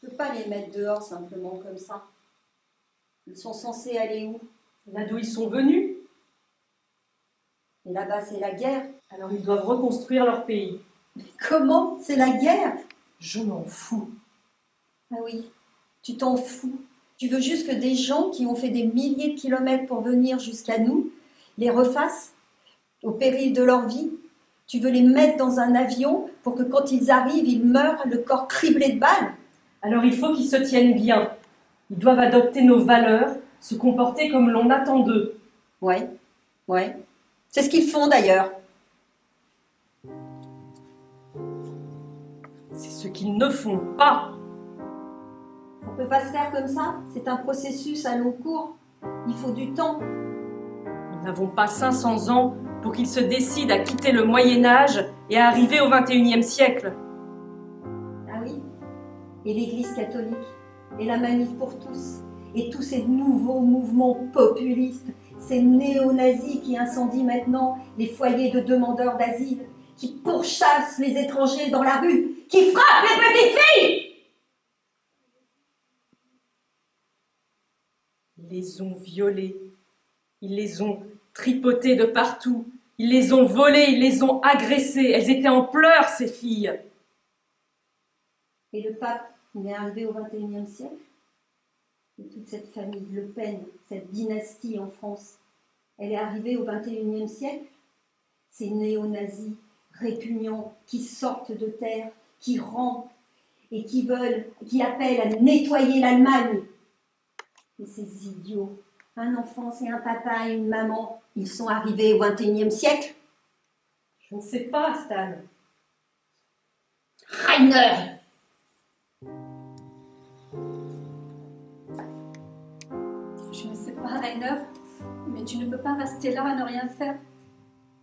Je peux pas les mettre dehors simplement comme ça. Ils sont censés aller où? Là d'où ils sont venus. Et là-bas, c'est la guerre. Alors ils doivent reconstruire leur pays. Mais comment? C'est la guerre? Je m'en fous. Ah oui, tu t'en fous. Tu veux juste que des gens qui ont fait des milliers de kilomètres pour venir jusqu'à nous les refassent au péril de leur vie. Tu veux les mettre dans un avion pour que quand ils arrivent, ils meurent le corps criblé de balles. Alors il faut qu'ils se tiennent bien. Ils doivent adopter nos valeurs, se comporter comme l'on attend d'eux. Ouais. C'est ce qu'ils font d'ailleurs. C'est ce qu'ils ne font pas. On ne peut pas se faire comme ça. C'est un processus à long cours. Il faut du temps. Nous n'avons pas 500 ans pour qu'ils se décident à quitter le Moyen-Âge et à arriver au XXIe siècle. Ah oui. Et l'Église catholique, et la manif pour tous, et tous ces nouveaux mouvements populistes, ces néo-nazis qui incendient maintenant les foyers de demandeurs d'asile, qui pourchassent les étrangers dans la rue, qui frappent les petites filles. Ils les ont violées, ils les ont tripotées de partout, ils les ont volées, ils les ont agressées. Elles étaient en pleurs, ces filles. Et le pape, il est arrivé au XXIe siècle. Et toute cette famille Le Pen, cette dynastie en France, elle est arrivée au XXIe siècle. Ces néo-nazis répugnants qui sortent de terre, qui rampent et qui appellent à nettoyer l'Allemagne. Et ces idiots, un enfant, c'est un papa et une maman, ils sont arrivés au XXIe siècle. Je ne sais pas, Stan. Rainer! Je ne sais pas, Rainer, mais tu ne peux pas rester là à ne rien faire.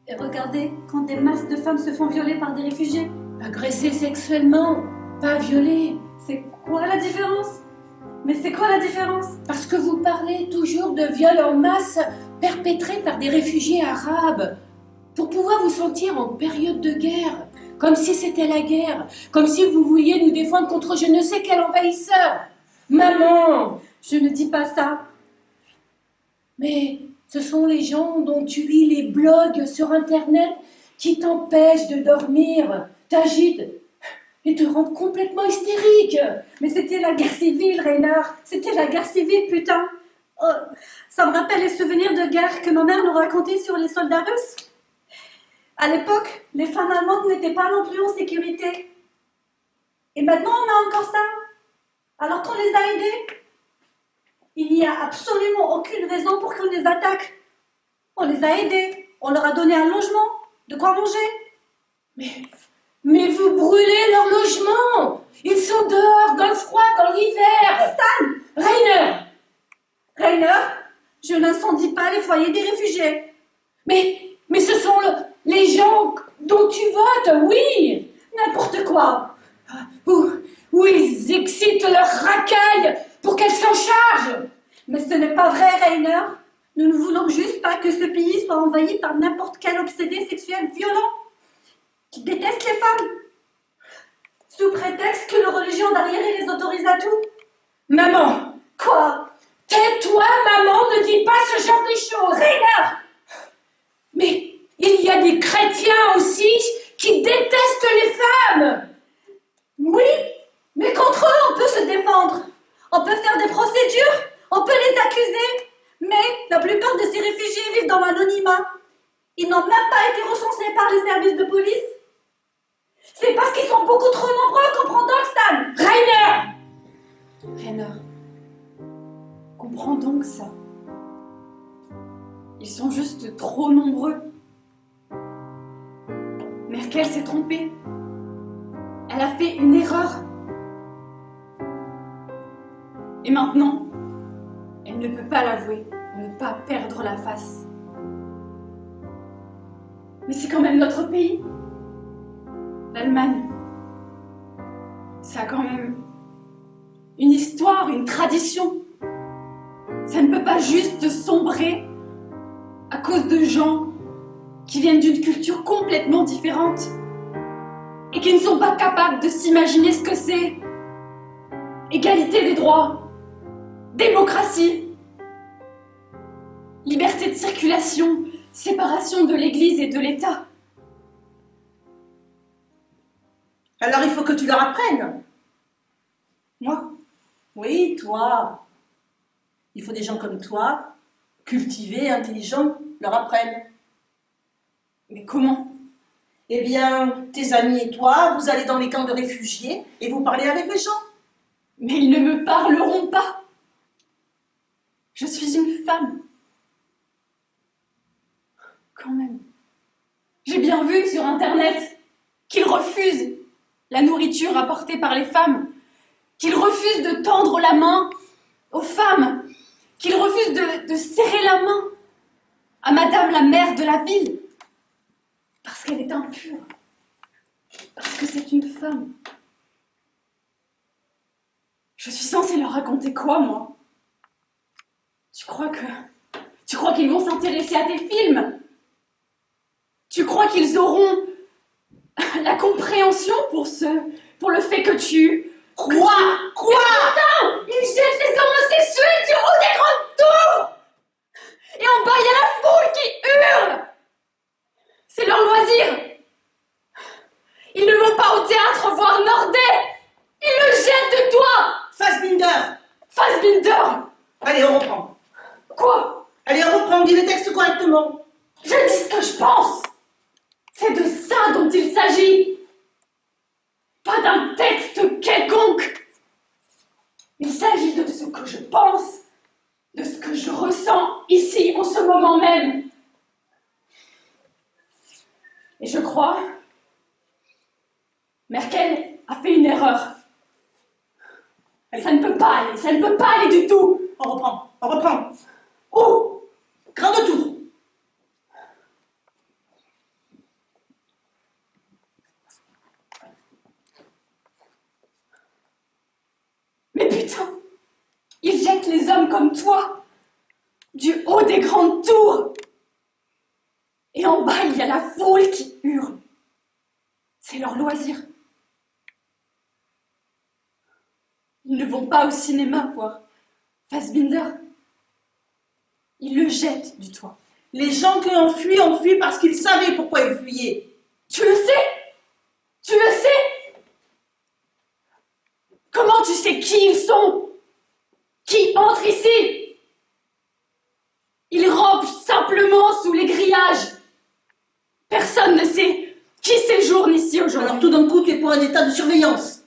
Et regarder quand des masses de femmes se font violer par des réfugiés. Agressées sexuellement, pas violées. C'est quoi la différence? Mais c'est quoi la différence? Parce que vous parlez toujours de viols en masse perpétrés par des réfugiés arabes. Pour pouvoir vous sentir en période de guerre, comme si c'était la guerre, comme si vous vouliez nous défendre contre je ne sais quel envahisseur. Maman! Je ne dis pas ça. Mais ce sont les gens dont tu lis les blogs sur Internet qui t'empêchent de dormir, t'agitent et te rendent complètement hystérique. Mais c'était la guerre civile, Rainer. C'était la guerre civile, putain. Oh, ça me rappelle les souvenirs de guerre que ma mère nous racontait sur les soldats russes. À l'époque, les femmes allemandes n'étaient pas non plus en sécurité. Et maintenant, on a encore ça. Alors qu'on les a aidés. Il n'y a absolument aucune raison pour qu'on les attaque. On les a aidés. On leur a donné un logement, de quoi manger. Mais vous brûlez leur logement. Ils sont dehors, dans le froid, dans l'hiver. Stan! Rainer, je n'incendie pas les foyers des réfugiés. Mais ce sont les gens dont tu votes, oui. N'importe quoi. Où ils excitent leur racaille pour qu'elle s'en charge. Mais ce n'est pas vrai, Rainer. Nous ne voulons juste pas que ce pays soit envahi par n'importe quel obsédé sexuel violent qui déteste les femmes, sous prétexte que leur religion d'arriéré les autorise à tout. Maman! Quoi? Tais-toi, maman, ne dis pas ce genre de choses! Rainer! Mais il y a des chrétiens aussi qui détestent les femmes! Oui, mais contre eux, on peut se défendre. On peut faire des procédures, on peut les accuser. Mais la plupart de ces réfugiés vivent dans l'anonymat. Ils n'ont même pas été recensés par les services de police. C'est parce qu'ils sont beaucoup trop nombreux, comprends donc, Stan. Rainer, comprends donc ça. Ils sont juste trop nombreux. Merkel s'est trompée. Elle a fait une erreur. Et maintenant, elle ne peut pas l'avouer pour ne pas perdre la face. Mais c'est quand même notre pays. L'Allemagne. Ça a quand même une histoire, une tradition. Ça ne peut pas juste sombrer à cause de gens qui viennent d'une culture complètement différente et qui ne sont pas capables de s'imaginer ce que c'est égalité des droits, démocratie, liberté de circulation, séparation de l'Église et de l'État. Alors il faut que tu leur apprennes. Moi, Oui, toi. Il faut des gens comme toi, cultivés, intelligents, leur apprennent. mais comment? Eh bien, tes amis et toi, vous allez dans les camps de réfugiés et vous parlez avec les gens. Mais ils ne me parleront pas. Je suis une femme. Quand même. J'ai bien vu sur Internet qu'ils refusent la nourriture apportée par les femmes, qu'ils refusent de tendre la main aux femmes, qu'ils refusent de serrer la main à Madame la maire de la ville, parce qu'elle est impure, parce que c'est une femme. Je suis censée leur raconter quoi, moi? Tu crois qu'ils vont s'intéresser à tes films? Tu crois qu'ils auront la compréhension pour le fait que tu... Quoi? Putain! Ils jettent les homosexuels du haut des grandes tours! Et en bas, il y a la foule qui hurle! C'est leur loisir! Ils ne vont pas au théâtre voir Nordet! Ils le jettent de toi! Fassbinder! Fassbinder! Allez, on reprend. Quoi? Allez, on reprend, dis le texte correctement. Je dis ce que je pense! C'est de ça dont il s'agit! Pas d'un texte quelconque! Il s'agit de ce que je pense, de ce que je ressens ici, en ce moment même. Et je crois, Merkel a fait une erreur. Ça ne peut pas aller du tout. On reprend. Où? Grand tour. Mais putain, ils jettent les hommes comme toi, du haut des grandes tours. Et en bas, il y a la foule qui hurle. C'est leur loisir. Ils ne vont pas au cinéma voir Fassbinder. Ils le jettent du toit. Les gens qui ont fui parce qu'ils savaient pourquoi ils fuyaient. Tu le sais? Tu le sais? Comment tu sais qui ils sont? Qui entre ici? Ils rampent simplement sous les grillages. Personne ne sait qui séjourne ici aujourd'hui. Alors tout d'un coup, tu es pour un état de surveillance.